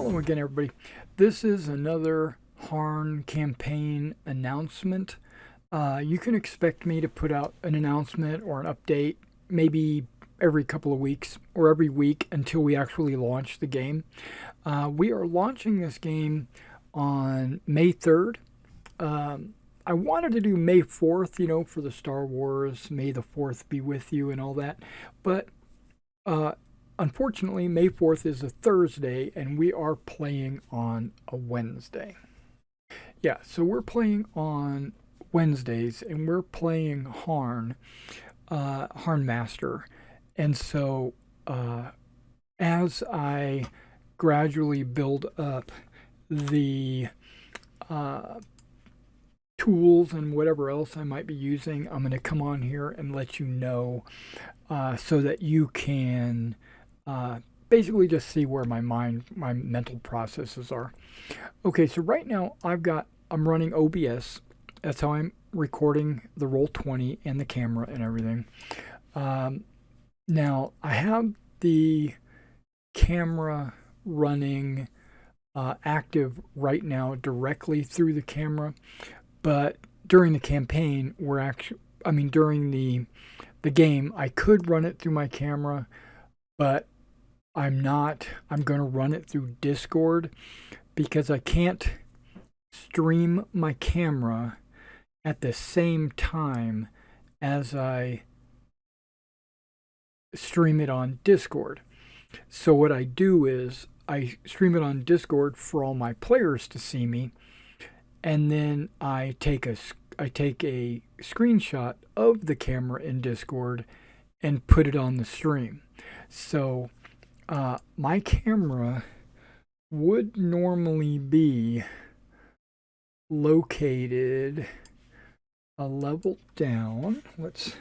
Hello again, everybody. This is another Harn campaign announcement. You can expect me to put out an announcement or an update maybe every couple of weeks or every week until we actually launch the game. We are launching this game on May 3rd. I wanted to do May 4th, for the Star Wars, May the 4th be with you and all that. But unfortunately, May 4th is a Thursday, and we are playing on a Wednesday. Yeah, so we're playing on Wednesdays, and we're playing Harn, Harnmaster. And so as I gradually build up the tools and whatever else I might be using, I'm going to come on here and let you know so that you can basically just see where my mental processes are. Okay, so right now I'm running OBS. That's how I'm recording the Roll20 and the camera and everything. Now I have the camera running active right now directly through the camera, but during the campaign, during the game, I could run it through my camera, but I'm going to run it through Discord because I can't stream my camera at the same time as I stream it on Discord. So what I do is I stream it on Discord for all my players to see me, and then I take a screenshot of the camera in Discord and put it on the stream. So my camera would normally be located a level down. Let's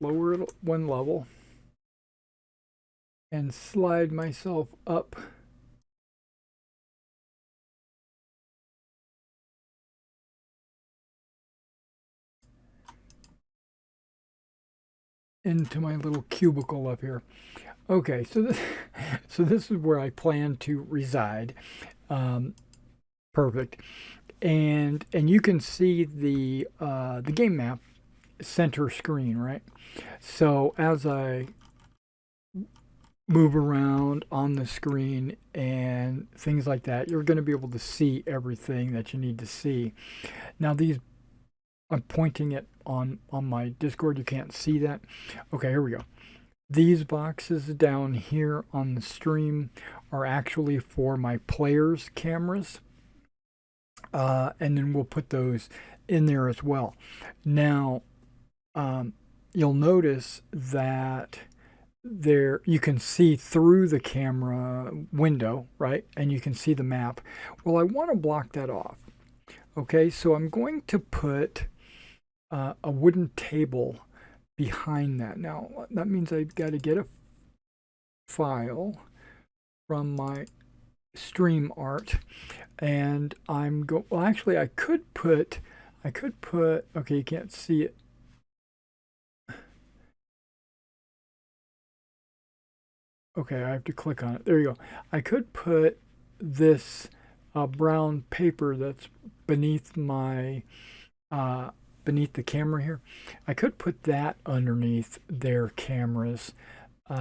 lower it one level and slide myself up into my little cubicle up here. Okay, so this is where I plan to reside. Perfect, and you can see the game map center screen, right? So as I move around on the screen and things like that, you're going to be able to see everything that you need to see. Now I'm pointing it on my Discord. You can't see that. Okay, here we go. These boxes down here on the stream are actually for my players' cameras. And then we'll put those in there as well. Now, you'll notice that you can see through the camera window, right? And you can see the map. Well, I want to block that off. Okay, so I'm going to put a wooden table behind that. Now, that means I've got to get a file from my stream art, and well, actually I could put okay, you can't see it. Okay, I have to click on it. There you go. I could put this brown paper that's beneath my beneath the camera here. I could put that underneath their cameras. But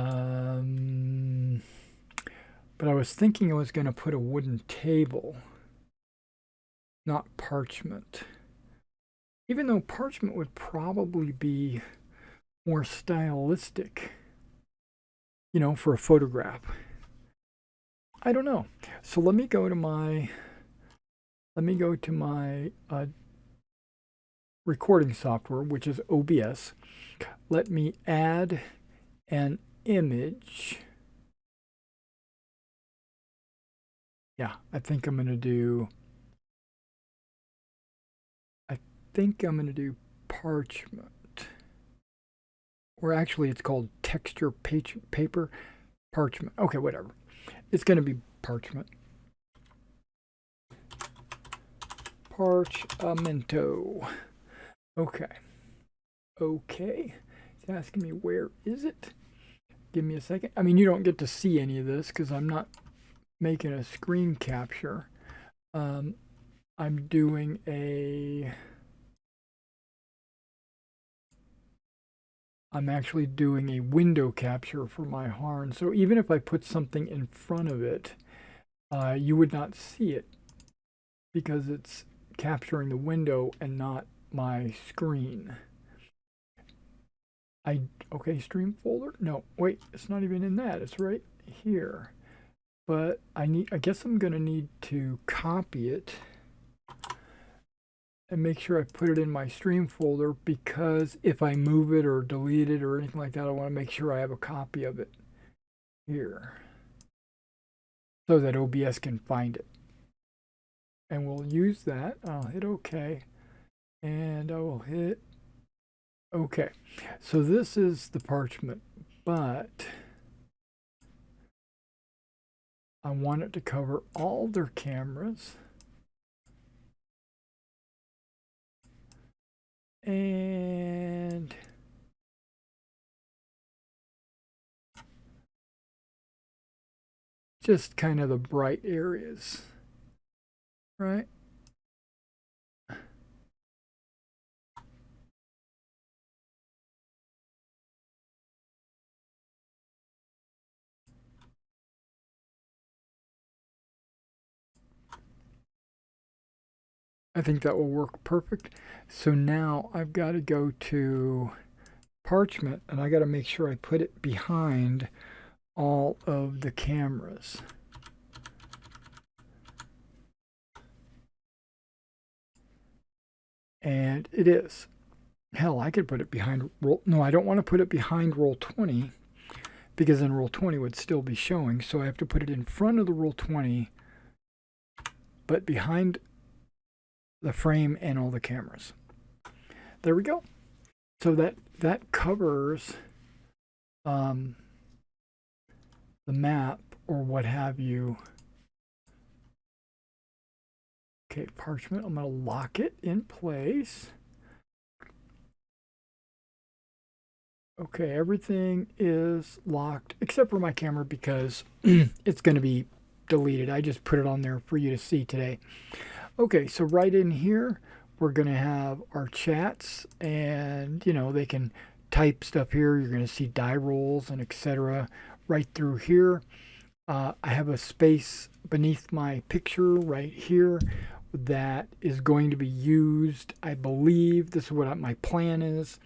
I was thinking I was going to put a wooden table, not parchment. Even though parchment would probably be more stylistic, for a photograph. I don't know. So let me go to my recording software, which is OBS. Let me add an image. Yeah, I think I'm going to do parchment. Or actually, it's called texture paper parchment. Okay, whatever. It's going to be parchment. Parchmento. Okay. It's asking me where is it? Give me a second. I mean, you don't get to see any of this because I'm not making a screen capture. Um, I'm doing a. I'm actually doing a window capture for my Harn. So even if I put something in front of it, you would not see it because it's capturing the window and not my screen. Okay, stream folder? No, wait, it's not even in that. It's right here. But I guess I'm gonna need to copy it and make sure I put it in my stream folder, because if I move it or delete it or anything like that, I want to make sure I have a copy of it here so that OBS can find it. And we'll use that. I'll hit OK. And I will hit OK. So this is the parchment, but I want it to cover all their cameras. And just kind of the bright areas, right? I think that will work perfect. So now I've got to go to parchment and I got to make sure I put it behind all of the cameras. And it is. Hell, I could put it behind roll. No, I don't want to put it behind roll 20 because then roll 20 would still be showing. So I have to put it in front of the roll 20, but behind the frame and all the cameras. There we go. So that covers the map or what have you. Okay, parchment. I'm going to lock it in place. Okay, everything is locked except for my camera because it's going to be deleted. I just put it on there for you to see today. Okay, so right in here, we're going to have our chats, and, you know, they can type stuff here. You're going to see die rolls and etc. right through here. I have a space beneath my picture right here that is going to be used. I believe this is what my plan is,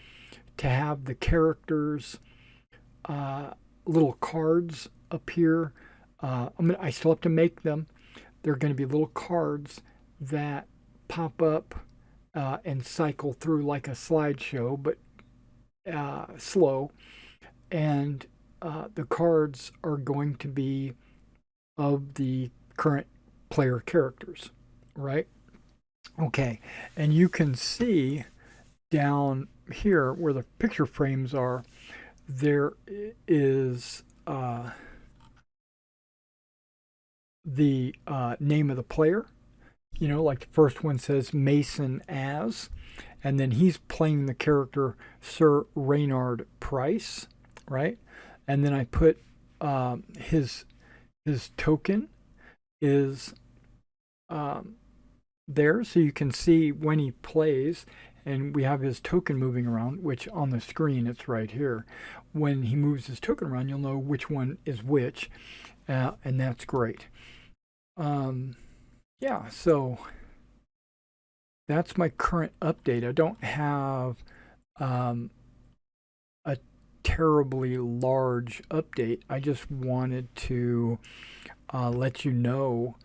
to have the characters little cards up here. I still have to make them. They're going to be little cards that pop up and cycle through like a slideshow, but slow. And the cards are going to be of the current player characters, right? Okay, and you can see down here where the picture frames are, there is the name of the player. You know, like the first one says Mason as, and then he's playing the character Sir Reynard Price, right? And then I put his token is there, so you can see when he plays, and we have his token moving around, which on the screen it's right here. When he moves his token around, you'll know which one is which, and that's great. Yeah, so that's my current update. I don't have a terribly large update. I just wanted to let you know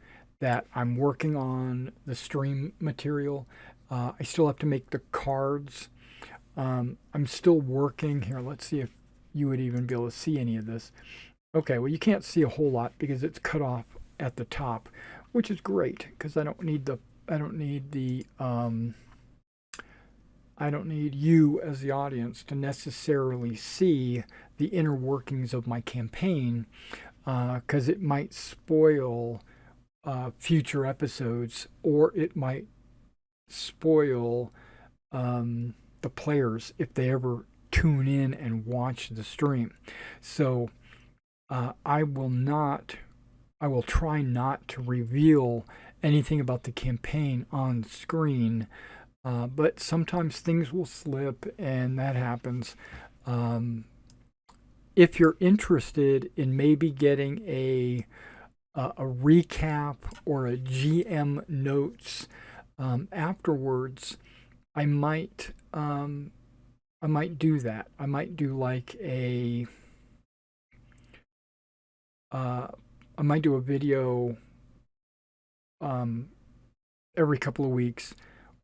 that I'm working on the stream material. I still have to make the cards. I'm still working here. Let's see if you would even be able to see any of this. Okay, well, you can't see a whole lot because it's cut off at the top, which is great because I don't need you as the audience to necessarily see the inner workings of my campaign, because it might spoil future episodes, or it might spoil the players if they ever tune in and watch the stream. So I will not, I will try not to reveal anything about the campaign on screen, but sometimes things will slip and that happens. Um, if you're interested in maybe getting a recap or a GM notes afterwards, I might I might do that. I might do like uh, I might do a video um, every couple of weeks,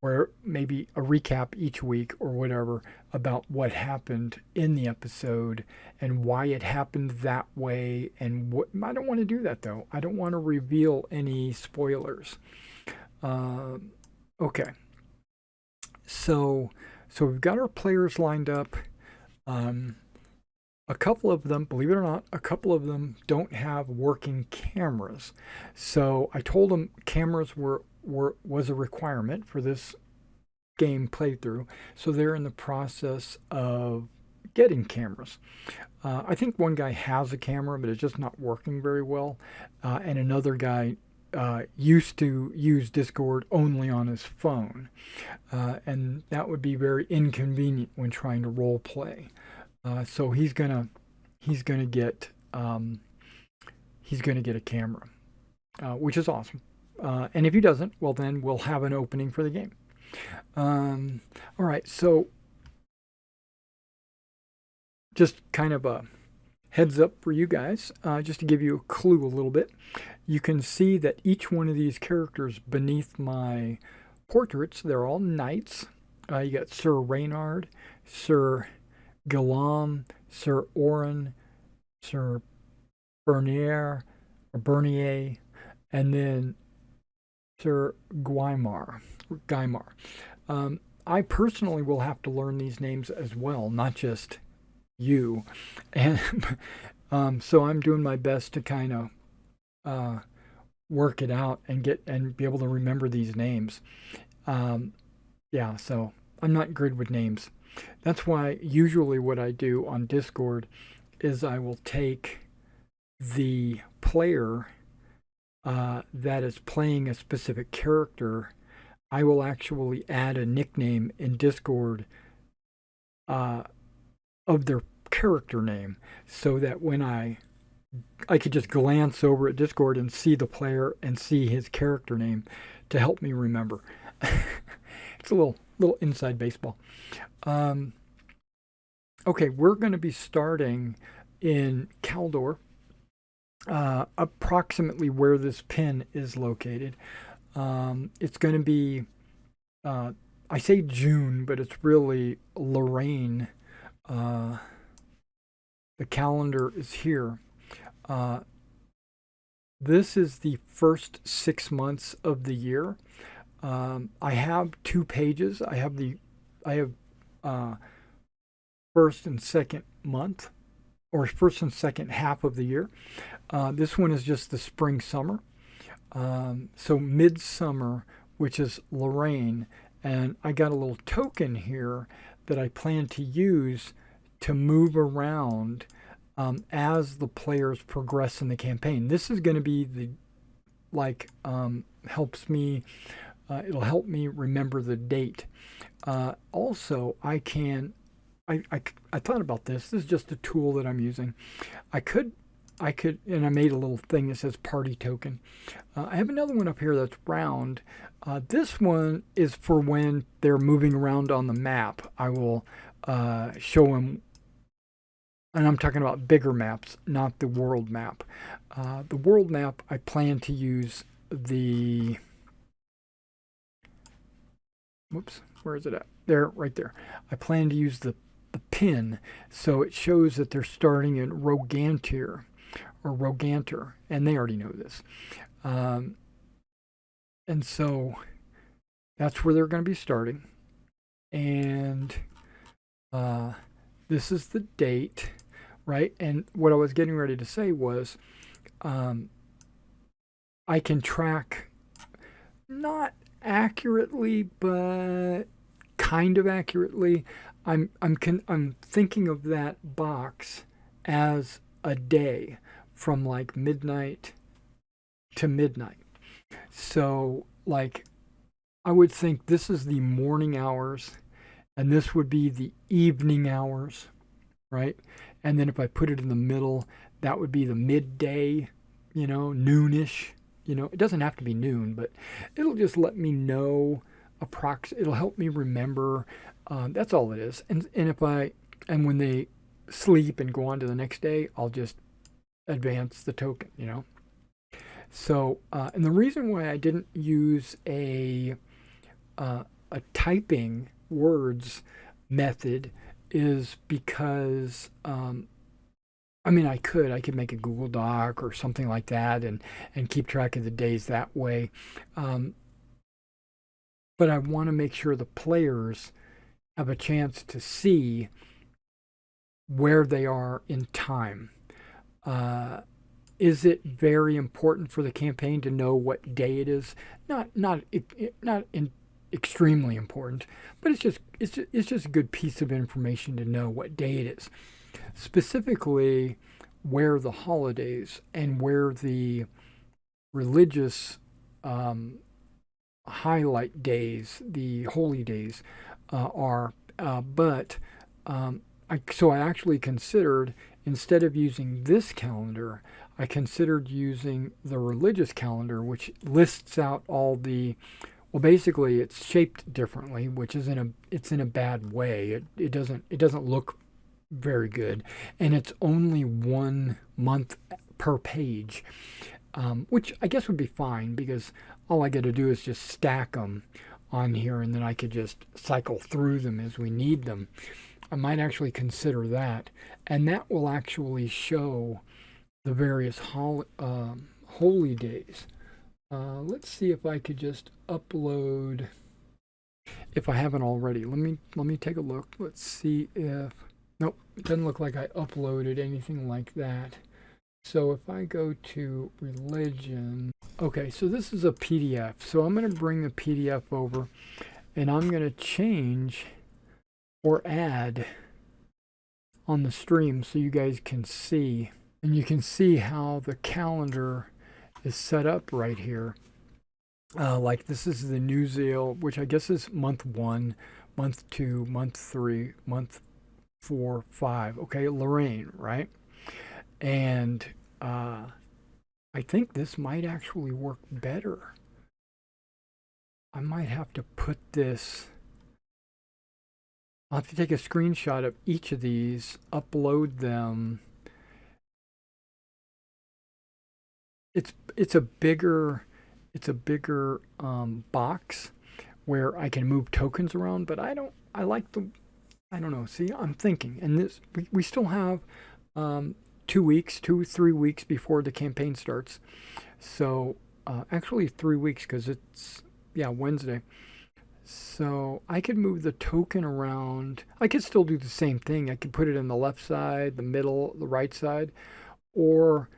or maybe a recap each week or whatever about what happened in the episode and why it happened that way. And what I don't want to do that though. I don't want to reveal any spoilers. Uh, okay, so we've got our players lined up. Um, a couple of them, believe it or not, a couple of them don't have working cameras. So I told them cameras was a requirement for this game playthrough. So they're in the process of getting cameras. I think one guy has a camera, but it's just not working very well. And another guy used to use Discord only on his phone. And that would be very inconvenient when trying to role play. So he's gonna get a camera, which is awesome. And if he doesn't, well then we'll have an opening for the game. All right, so just kind of a heads up for you guys, just to give you a clue a little bit. You can see that each one of these characters beneath my portraits, they're all knights. You got Sir Reynard, Sir Guillaume, Sir Orin, Sir Bernier, and then Sir Guymar. I personally will have to learn these names as well, not just you. And so I'm doing my best to kind of work it out and be able to remember these names. Yeah, so I'm not good with names. That's why usually what I do on Discord is I will take the player that is playing a specific character. I will actually add a nickname in Discord of their character name, so that when I could just glance over at Discord and see the player and see his character name to help me remember. It's a little inside baseball. Okay, we're going to be starting in Caldor, approximately where this pin is located. It's going to be, I say June, but it's really Lorraine. The calendar is here. This is the first 6 months of the year. I have 2 pages. I have first and second month, or first and second half of the year. This one is just the spring summer. So midsummer, which is Lorraine, and I got a little token here that I plan to use to move around as the players progress in the campaign. This is going to be helps me. It'll help me remember the date. Also, I thought about this. This is just a tool that I'm using. I could, and I made a little thing that says party token. I have another one up here that's round. This one is for when they're moving around on the map. I will show them, and I'm talking about bigger maps, not the world map. The world map, I plan to use the, whoops, where is it at? There, right there. I plan to use the pin, so it shows that they're starting in Rogantir, or Roganter, and they already know this. And so that's where they're going to be starting. And this is the date, right? And what I was getting ready to say was I can track, not accurately, but kind of accurately. I'm thinking of that box as a day from like midnight to midnight. So like I would think this is the morning hours and this would be the evening hours, right? And then if I put it in the middle, that would be the midday, noonish. It doesn't have to be noon, but it'll just let me know it'll help me remember. That's all it is. And when they sleep and go on to the next day, I'll just advance the token. So, and the reason why I didn't use a typing words method is because I mean I could make a Google Doc or something like that and keep track of the days that way. Um, but I want to make sure the players have a chance to see where they are in time. Uh, is it very important for the campaign to know what day it is? Not extremely important, but it's just a good piece of information to know what day it is. Specifically, where the holidays and where the religious um, highlight days, the holy days, are. But so I actually considered, instead of using this calendar, I considered using the religious calendar, which lists out all the. Well, basically, it's shaped differently, which is it's in a bad way. It doesn't look very good, and it's only 1 month per page, which I guess would be fine because all I got to do is just stack them on here, and then I could just cycle through them as we need them. I might actually consider that, and that will actually show the various holy days. Let's see if I could just upload, if I haven't already. Let me take a look. Let's see if nope, it doesn't look like I uploaded anything like that. So if I go to religion, okay, so this is a PDF. So I'm going to bring the PDF over, and I'm going to change or add on the stream so you guys can see, and you can see how the calendar is set up right here. Like this is the New Zealand, which I guess is month 1, month 2, month 3, month 4, 5. Okay, Lorraine, right? And I think this might actually work better. I might have to put this. I'll have to take a screenshot of each of these, upload them. It's a bigger box where I can move tokens around, but I don't know. See, I'm thinking, and this we still have 3 weeks before the campaign starts. So actually 3 weeks because it's Wednesday. So I could move the token around. I could still do the same thing. I could put it in the left side, the middle, the right side, or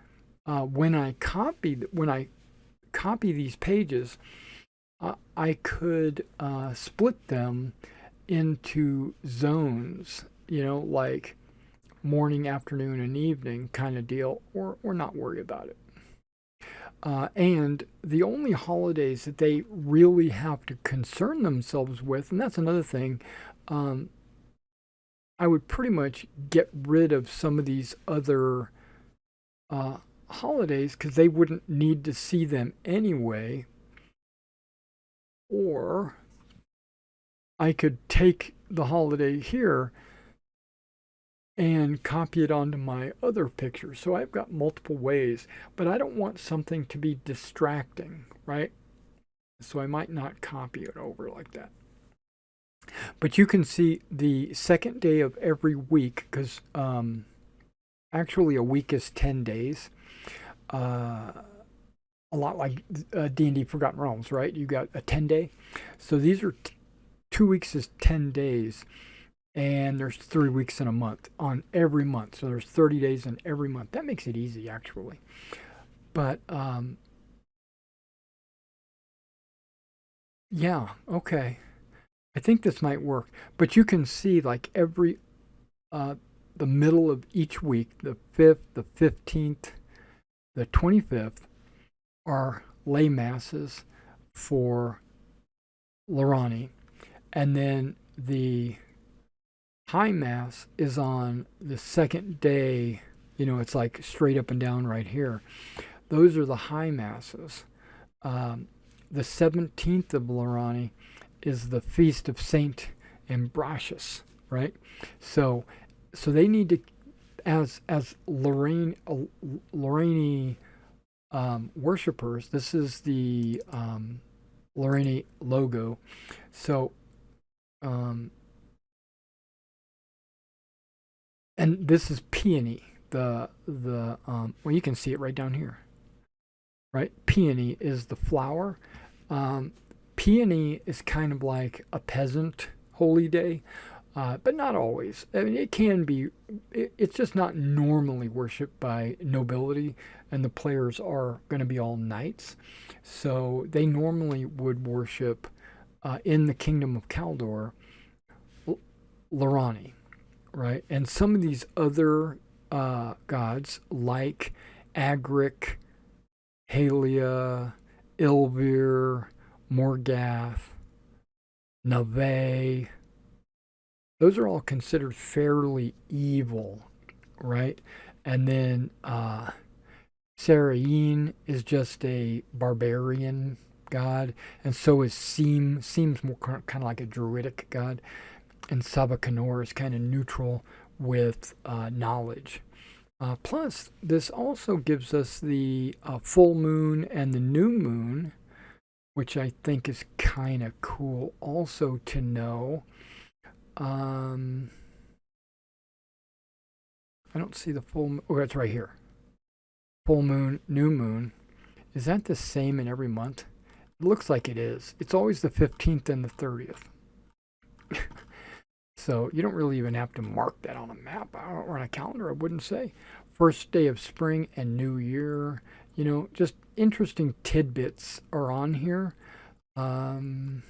when I copy these pages, I could split them into zones, like morning, afternoon, and evening kind of deal, or not worry about it. And the only holidays that they really have to concern themselves with, and that's another thing, I would pretty much get rid of some of these other holidays because they wouldn't need to see them anyway. Or I could take the holiday here and copy it onto my other picture. So I've got multiple ways, but I don't want something to be distracting, right? So I might not copy it over like that. But you can see the second day of every week, because actually a week is 10 days. A lot like D&D Forgotten Realms, right? You got a 10-day. So these are 2 weeks is 10 days. And there's 3 weeks in a month on every month. So there's 30 days in every month. That makes it easy, actually. But yeah, okay. I think this might work, but you can see like every uh, the middle of each week, the 5th, the 15th, the 25th, are lay masses for Lorani, and then the high mass is on the second day. You know, it's like straight up and down right here. Those are the high masses. Um, the 17th of Lorani is the feast of Saint Ambrosius, right? So, so they need to, as Lorraine worshippers. This is the Lorraine logo. So, um, and this is peony. Well, you can see it right down here, right? Peony is the flower. Um, Peony is kind of like a peasant holy day, but not always. I mean, it can be. It's just not normally worshipped by nobility, and the players are going to be all knights. So they normally would worship in the kingdom of Kaldor, Lorani, right? And some of these other gods, like Agric, Halia, Ilvir, Morgath, Nave, those are all considered fairly evil, right? And then Sarayin is just a barbarian god, and so is Seem. Seem's more kind of like a druidic god, and Sabacanor is kind of neutral with knowledge. Plus, this also gives us the full moon and the new moon, which I think is kind of cool also to know. I don't see the full moon. Oh, it's right here. Full moon, new moon. Is that the same in every month? It looks like it is. It's always the 15th and the 30th. So you don't really even have to mark that on a map or on a calendar, I wouldn't say. First day of spring and new year. You know, just interesting tidbits are on here. Um,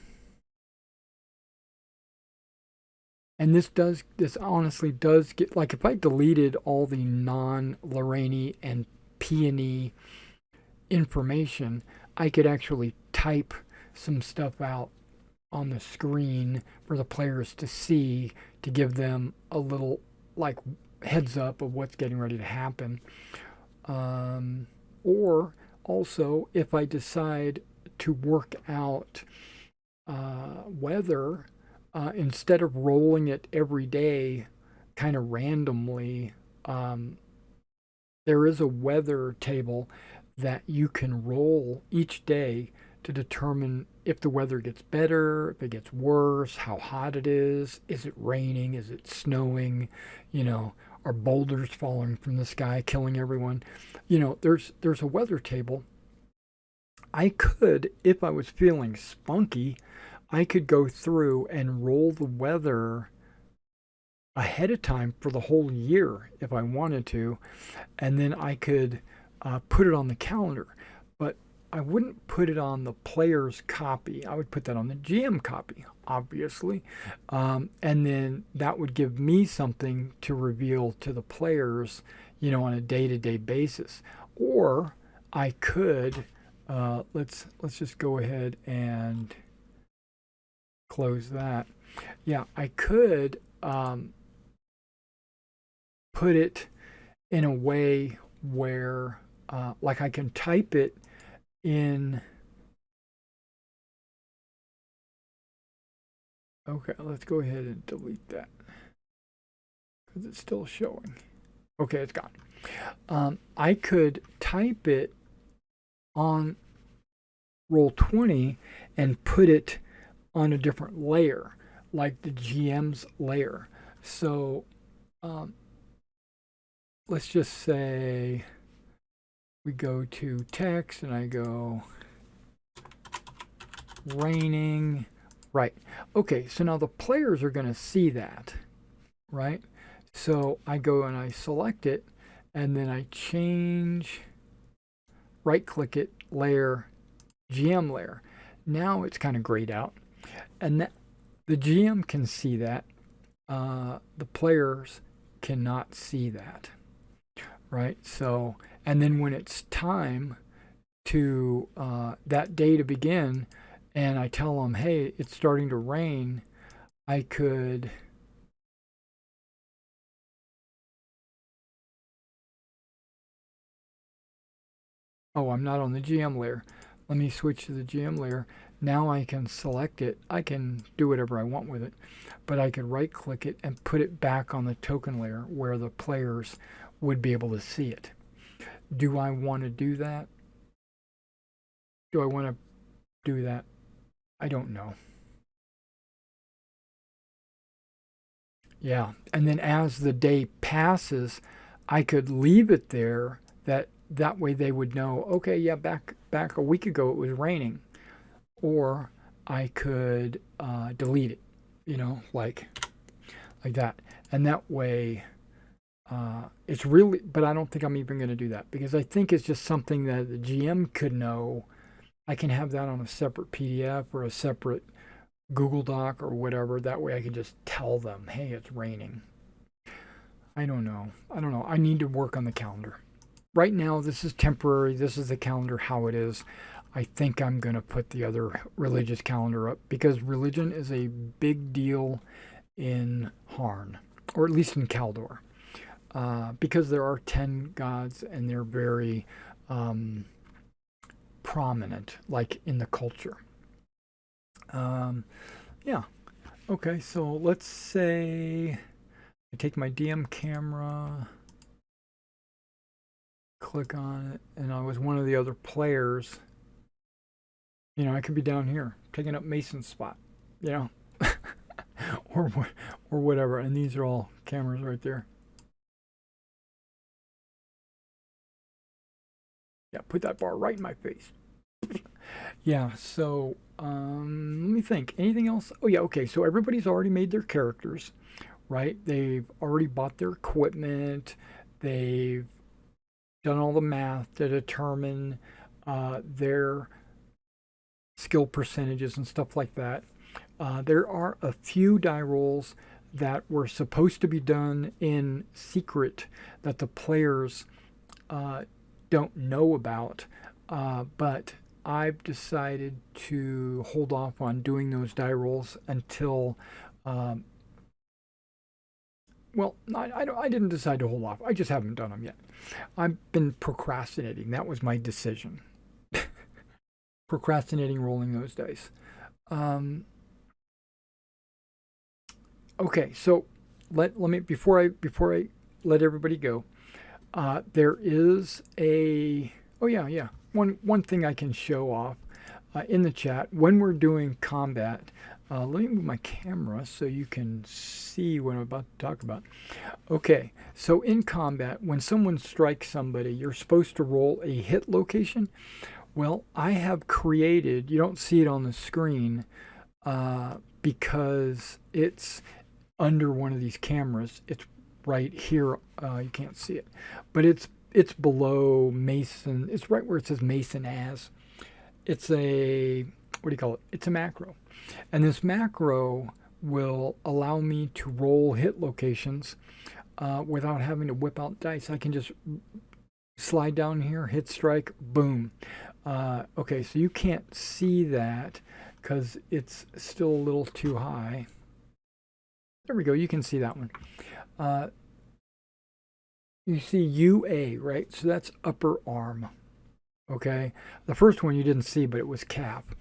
and this honestly does get, like, if I deleted all the non-Lorraine and peony information, I could actually type some stuff out on the screen for the players to see, to give them a little like heads up of what's getting ready to happen. Or also, if I decide to work out weather, instead of rolling it every day kind of randomly, there is a weather table that you can roll each day to determine if the weather gets better, if it gets worse, how hot it is it raining, is it snowing, you know, are boulders falling from the sky killing everyone. You know, there's a weather table. I could, if I was feeling spunky, I could go through and roll the weather ahead of time for the whole year if I wanted to, and then I could put it on the calendar. But I wouldn't put it on the player's copy. I would put that on the GM copy, obviously. And then that would give me something to reveal to the players, you know, on a day-to-day basis. Or I could, let's just go ahead and close that. Yeah, I could put it in a way where, like, I can type it in. Okay, let's go ahead and delete that because it's still showing. Okay, it's gone. I could type it on Roll20 and put it on a different layer, like the GM's layer. So let's just say we go to text and I go raining. Right. Okay, so now the players are going to see that, right? So I go and I select it, and then I change, right click it, layer, GM layer. Now it's kind of grayed out. And The GM can see that. The players cannot see that, right? So, and then when it's time to that day to begin, and I tell them, hey, it's starting to rain, I could. Oh, I'm not on the GM layer. Let me switch to the GM layer. Now I can select it. I can do whatever I want with it, but I could right click it and put it back on the token layer where the players would be able to see it. Do I want to do that? Do I want to do that? I don't know. Yeah. And then as the day passes, I could leave it there that way they would know, okay, yeah, back a week ago it was raining. Or I could delete it, like that. And that way it's really, but I don't think I'm even going to do that because I think it's just something that the GM could know. I can have that on a separate PDF or a separate Google Doc or whatever. That way I can just tell them, hey, it's raining. I don't know. I don't know. I need to work on the calendar. Right now, this is temporary. This is the calendar how it is. I think I'm going to put the other religious calendar up because religion is a big deal in Harn, or at least in Kaldor, because there are 10 gods and they're very prominent, like in the culture. Um, yeah. Okay, so let's say I take my DM camera, click on it, and I was one of the other players. I could be down here taking up Mason's spot, you know, or or whatever. And these are all cameras right there. Yeah, put that bar right in my face. Yeah. So let me think. Anything else? Oh yeah. Okay. So everybody's already made their characters, right? They've already bought their equipment. They've done all the math to determine their skill percentages and stuff like that. There are a few die rolls that were supposed to be done in secret that the players don't know about, but I've decided to hold off on doing those die rolls until. Well, I didn't decide to hold off. I just haven't done them yet. I've been procrastinating. That was my decision. Procrastinating rolling those dice. Um, okay, so let me before I let everybody go. There is a oh yeah, one thing I can show off in the chat when we're doing combat. Let me move my camera so you can see what I'm about to talk about. Okay, so in combat, when someone strikes somebody, you're supposed to roll a hit location. Well, I have created, you don't see it on the screen because it's under one of these cameras. It's right here. You can't see it, but it's below Mason. It's right where it says Mason as. It's a, what do you call it? It's a macro. And this macro will allow me to roll hit locations without having to whip out dice. I can just slide down here, hit strike, boom. Okay, so you can't see that because it's still a little too high. There we go, you can see that one. You see UA, right? So that's upper arm. Okay, the first one you didn't see, but it was cap.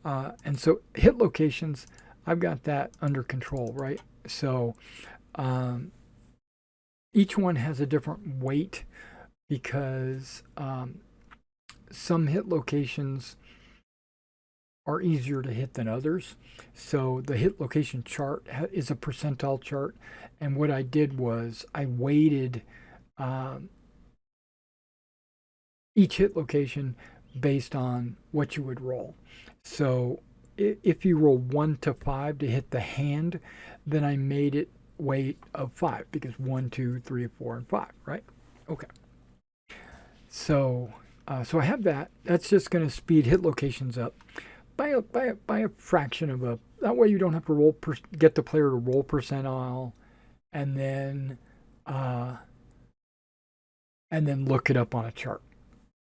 And so hit locations, I've got that under control, right? So each one has a different weight because some hit locations are easier to hit than others. So the hit location chart is a percentile chart. And what I did was I weighted each hit location based on what you would roll. So if you roll 1 to 5 to hit the hand, then I made it weight of 5 because 1, 2, 3, 4, and 5, right? Okay. So so I have that. That's just going to speed hit locations up by a fraction of that way you don't have to get the player to roll percentile and then uh, look it up on a chart,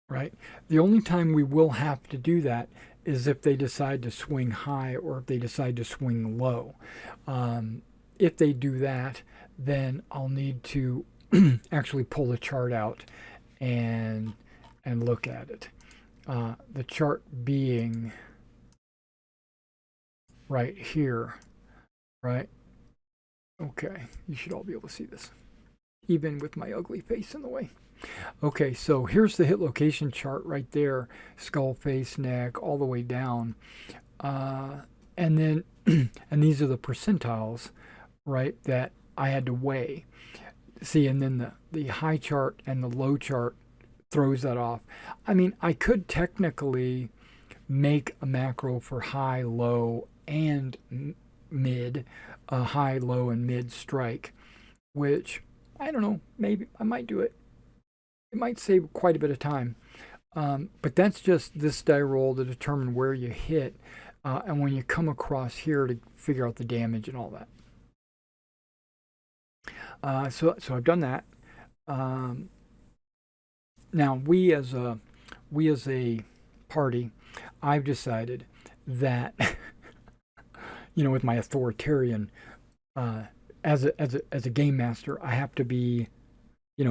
right? The only time we will have to do that is if they decide to swing high or if they decide to swing low. If they do that, then I'll need to actually pull the chart out and look at it. The chart being right here, right? Okay, you should all be able to see this, even with my ugly face in the way. Okay, so here's the hit location chart right there, skull, face, neck, all the way down. And then, and these are the percentiles, right, that I had to weigh. See, and then the high chart and the low chart throws that off. I mean, I could technically make a macro for high, low, and mid, high, low, and mid strike, which, I don't know, maybe I might do it. It might save quite a bit of time. But that's just this die roll to determine where you hit, and when you come across here to figure out the damage and all that. So I've done that. Now we as a party, I've decided that with my authoritarian as a game master, I have to be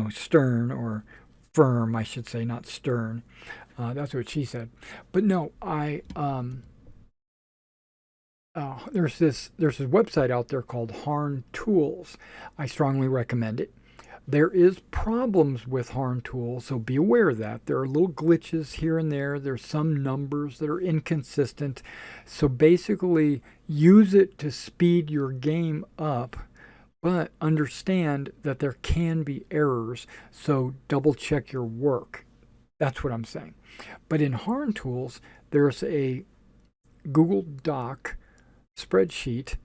stern or firm, I should say, not stern. That's what she said. But no, there's this website out there called Harn Tools. I strongly recommend it. There is problems with Harn Tools, so be aware of that. There are little glitches here and there. There's some numbers that are inconsistent. So basically, use it to speed your game up, but understand that there can be errors, so double check your work. That's what I'm saying. But in Harn Tools, there's a Google Doc spreadsheet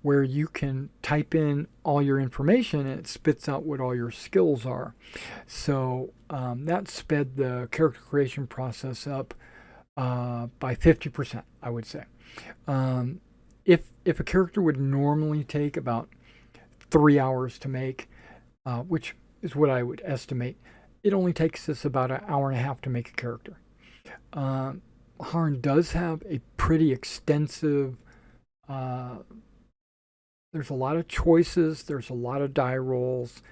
where you can type in all your information and it spits out what all your skills are. So that sped the character creation process up by 50%, I would say. If a character would normally take about 3 hours to make, which is what I would estimate, it only takes us about an hour and a half to make a character. Harn does have a pretty extensive there's a lot of choices, there's a lot of die rolls,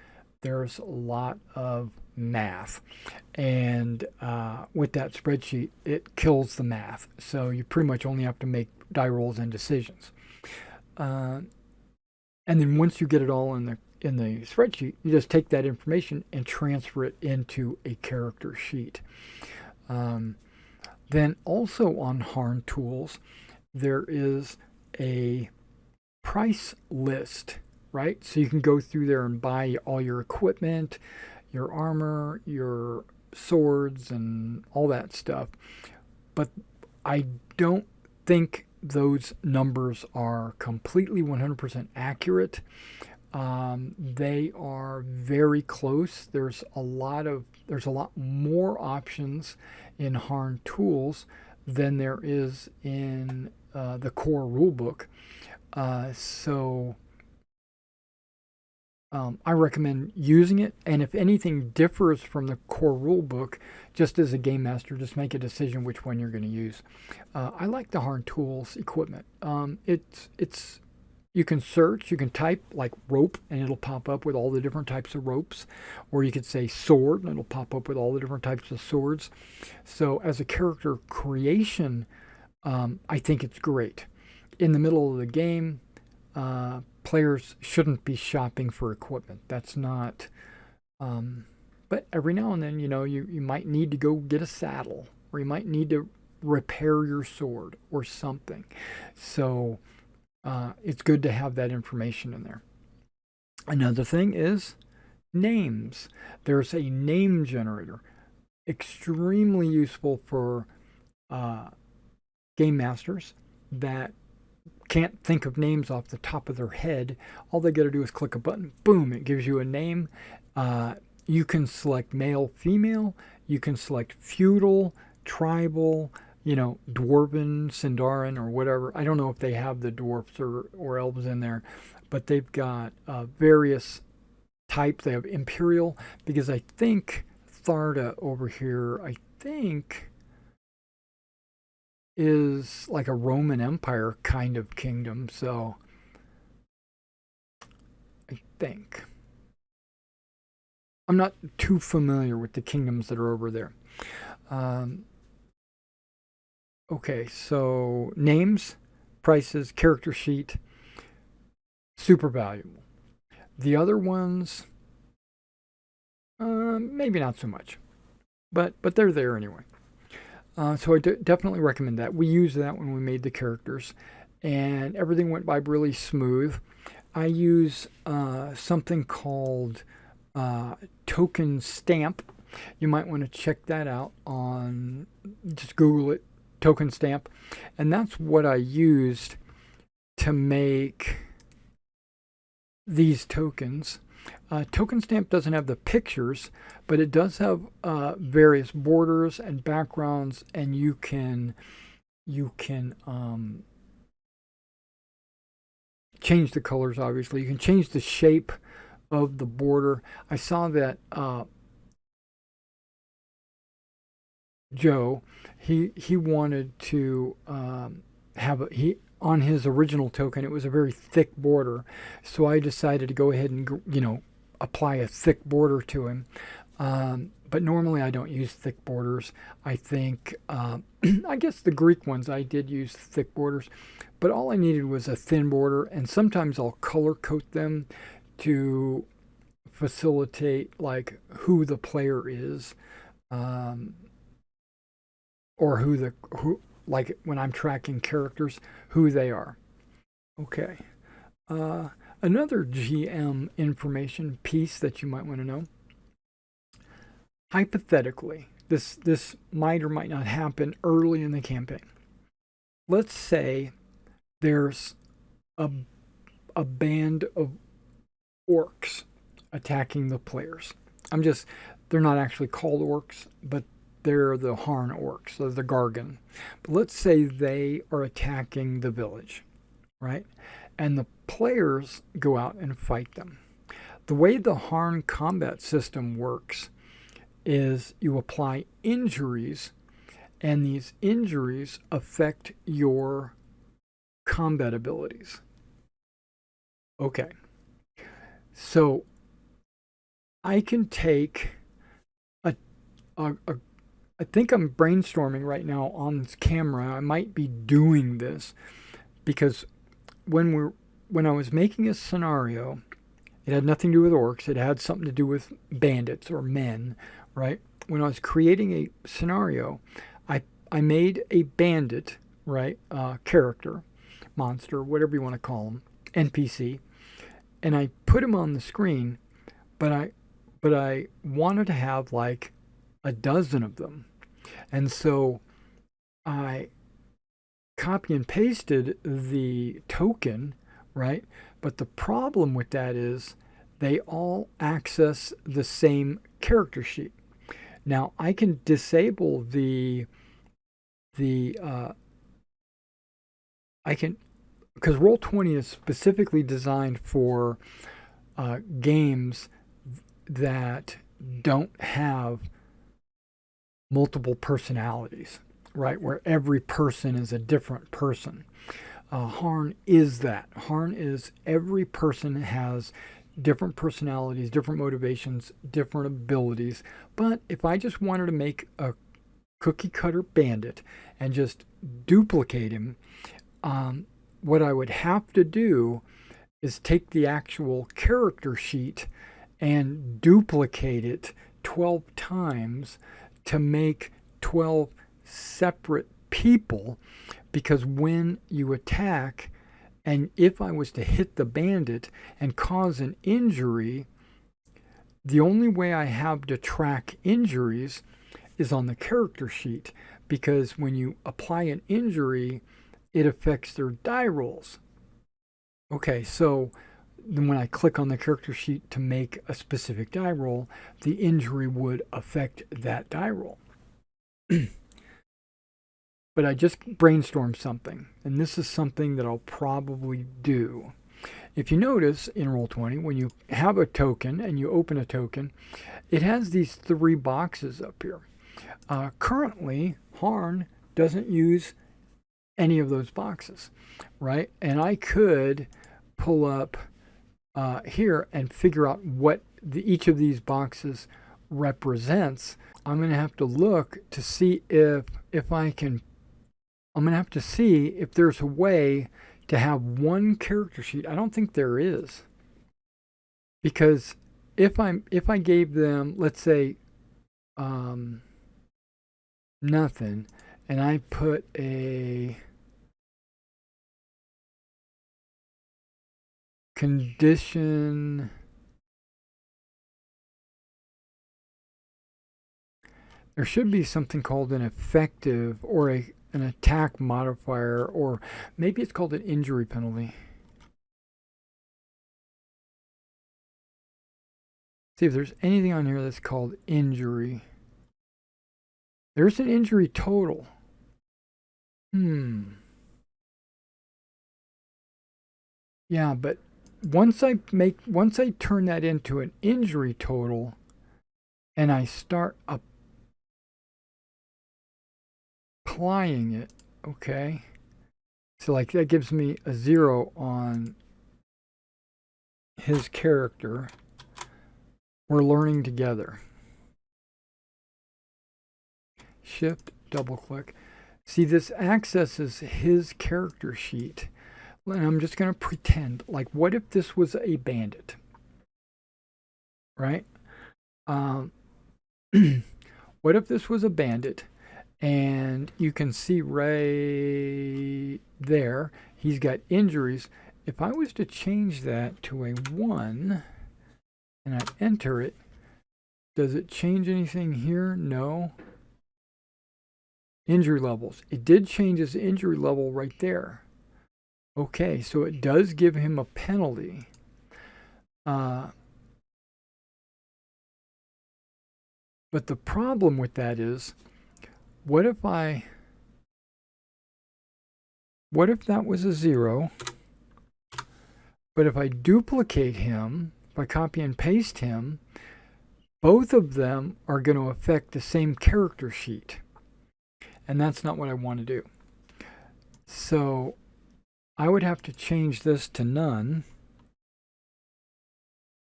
there's a lot of math. And with that spreadsheet, it kills the math. So you pretty much only have to make die rolls and decisions. And then once you get it all in the spreadsheet, you just take that information and transfer it into a character sheet. Then also on Harn Tools, there is a price list, right? So you can go through there and buy all your equipment, your armor, your swords, and all that stuff. But I don't think those numbers are completely 100% accurate. They are very close. There's a lot more options in Harn Tools than there is in the core rulebook. So I recommend using it, and if anything differs from the core rulebook, just as a game master, just make a decision which one you're going to use. I like the Harn Tools equipment. It's you can search, you can type like rope, and it'll pop up with all the different types of ropes, or you could say sword, and it'll pop up with all the different types of swords. So as a character creation, I think it's great. In the middle of the game, players shouldn't be shopping for equipment. That's not. But every now and then, you might need to go get a saddle, or you might need to repair your sword or something. So it's good to have that information in there. Another thing is names. There's a name generator, extremely useful for game masters that can't think of names off the top of their head. All they got to do is click a button, boom, it gives you a name. You can select male, female, you can select feudal, tribal, Dwarven, Sindarin, or whatever. I don't know if they have the dwarfs or elves in there, but they've got various types. They have Imperial, because I think Tharda over here, I think, is like a Roman Empire kind of kingdom. So I think. I'm not too familiar with the kingdoms that are over there. Um, okay, so names, prices, character sheet, super valuable. The other ones, maybe not so much, but they're there anyway. So I definitely recommend that. We used that when we made the characters, and everything went by really smooth. I use something called token stamp. You might want to check that out on, just Google it, token stamp. And that's what I used to make these tokens. Token stamp doesn't have the pictures, but it does have various borders and backgrounds, and you can change the colors. Obviously, you can change the shape of the border. I saw that Joe, he wanted to have he on his original token. It was a very thick border, so I decided to go ahead and apply a thick border to him. But normally I don't use thick borders. I think I guess the Greek ones I did use thick borders, but all I needed was a thin border, and sometimes I'll color code them to facilitate like who the player is, um, or who like when I'm tracking characters, who they are. Okay. Uh, Another GM information piece that you might want to know. Hypothetically, this might or might not happen early in the campaign. Let's say there's a a band of orcs attacking the players. They're not actually called orcs, but they're the Harn orcs, so the Gargan. But let's say they are attacking the village, right? And the players go out and fight them. The way the Harn combat system works is you apply injuries, and these injuries affect your combat abilities. Okay, so I can take a, a I think I'm brainstorming right now on this camera. I might be doing this because when I was making a scenario, it had nothing to do with orcs. It had something to do with bandits or men, right? When I was creating a scenario, I made a bandit, right, character, monster, whatever you want to call him, NPC, and I put him on the screen, but I wanted to have like a dozen of them, and so I copy and pasted the token, right? But the problem with that is they all access the same character sheet. Now I can disable the I can, because Roll20 is specifically designed for games that don't have multiple personalities, right? Where every person is a different person. Harn is that. Harn is every person has different personalities, different motivations, different abilities. But if I just wanted to make a cookie cutter bandit and just duplicate him, what I would have to do is take the actual character sheet and duplicate it 12 times to make 12 separate people, because when you attack, and if I was to hit the bandit and cause an injury, the only way I have to track injuries is on the character sheet, because when you apply an injury, it affects their die rolls. Okay, so then when I click on the character sheet to make a specific die roll, the injury would affect that die roll. but I just brainstormed something, and this is something that I'll probably do. If you notice in Roll20, when you have a token and you open a token, it has these 3 boxes up here. Currently, Harn doesn't use any of those boxes, right? And I could pull up here and figure out what each of these boxes represents. I'm going to have to look to see if I can. I'm going to have to see if there's a way to have one character sheet. I don't think there is, because if I gave them, let's say, nothing, and I put a condition, there should be something called an effective or an attack modifier, or maybe it's called an injury penalty. See if there's anything on here that's called injury. There's an injury total. Yeah, but once I turn that into an injury total and I start applying it, okay? So like that gives me a 0 on his character. We're learning together. Shift, double click. See, this accesses his character sheet. And I'm just going to pretend, like, what if this was a bandit? Right? What if this was a bandit? And you can see right there, he's got injuries. If I was to change that to a 1 and I enter it, does it change anything here? No. Injury levels. It did change his injury level right there. Okay, so it does give him a penalty. But the problem with that is, what if that was a 0, but if I duplicate him, if I copy and paste him, both of them are going to affect the same character sheet. And that's not what I want to do. So I would have to change this to none.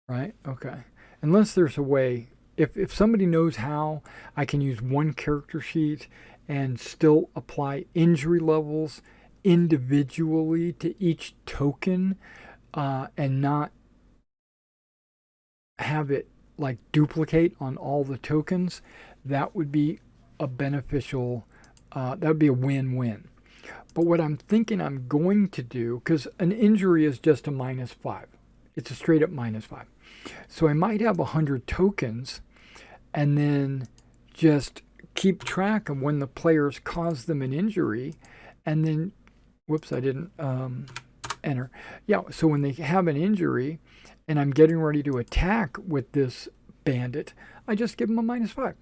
Right? Okay. Unless there's a way, if somebody knows how I can use one character sheet and still apply injury levels individually to each token, and not have it like duplicate on all the tokens, that would be a beneficial, that would be a win-win. But what I'm thinking I'm going to do, because an injury is just a -5. It's a straight up -5. So I might have 100 tokens and then just keep track of when the players cause them an injury, and then, whoops, I didn't enter. Yeah, so when they have an injury and I'm getting ready to attack with this bandit, I just give them a -5.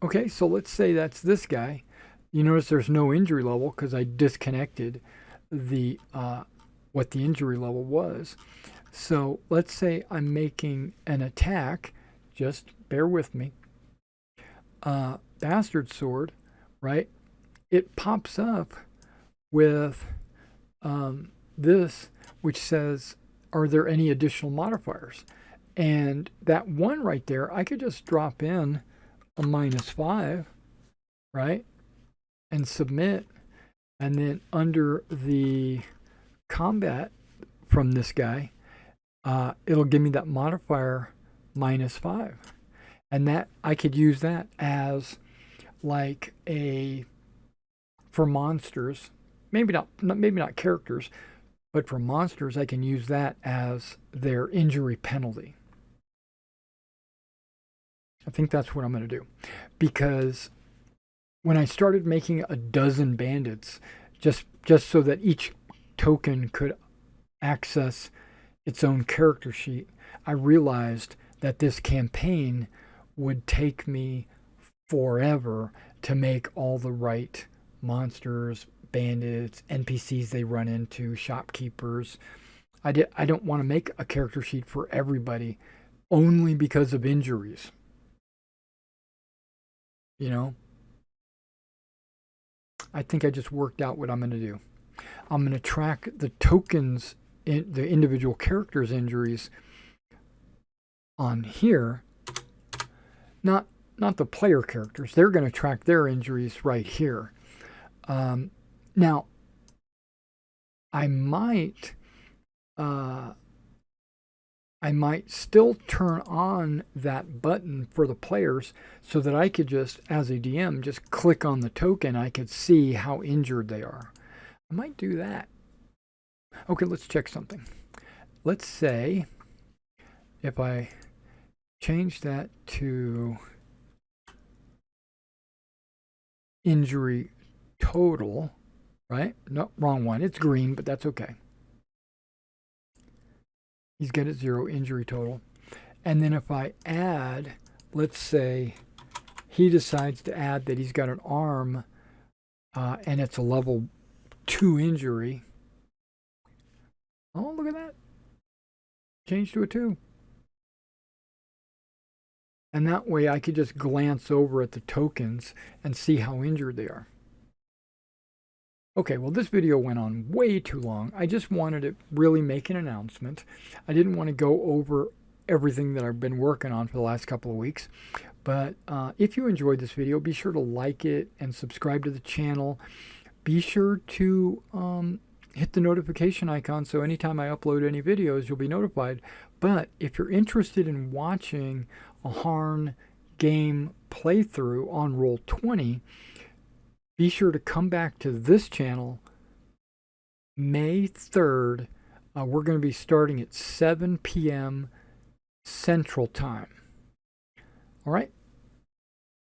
Okay, so let's say that's this guy. You notice there's no injury level because I disconnected the what the injury level was. So let's say I'm making an attack. Just bear with me. Bastard sword, right? It pops up with this, which says, are there any additional modifiers? And that 1 right there, I could just drop in a -5, right? And submit. And then under the combat from this guy, it'll give me that modifier -5. And that I could use that as like for monsters, maybe not characters, but for monsters, I can use that as their injury penalty. I think that's what I'm going to do, because when I started making a dozen bandits, just so that each token could access its own character sheet, I realized that this campaign would take me forever, to make all the right monsters, bandits, NPCs they run into, shopkeepers. I don't want to make a character sheet for everybody only because of injuries. You know, I think I just worked out what I'm going to do. I'm going to track the tokens, in the individual characters' injuries on here, not the player characters. They're going to track their injuries right here. Now, I might still turn on that button for the players so that I could just, as a DM, just click on the token. I could see how injured they are. I might do that. Okay, let's check something. Let's say if I change that to injury total, right? No, wrong one. It's green, but that's okay. He's got a 0 injury total. And then if I add, let's say he decides to add that he's got an arm and it's a level 2 injury. Oh, look at that. Change to a 2. And that way I could just glance over at the tokens and see how injured they are. Okay, well, this video went on way too long. I just wanted to really make an announcement. I didn't want to go over everything that I've been working on for the last couple of weeks. But if you enjoyed this video, be sure to like it and subscribe to the channel. Be sure to hit the notification icon so anytime I upload any videos, you'll be notified. But if you're interested in watching a Harn game playthrough on Roll20, be sure to come back to this channel May 3rd. We're going to be starting at 7 p.m. Central Time. All right.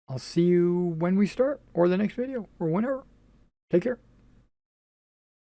I'll see you when we start or the next video or whenever. Take care.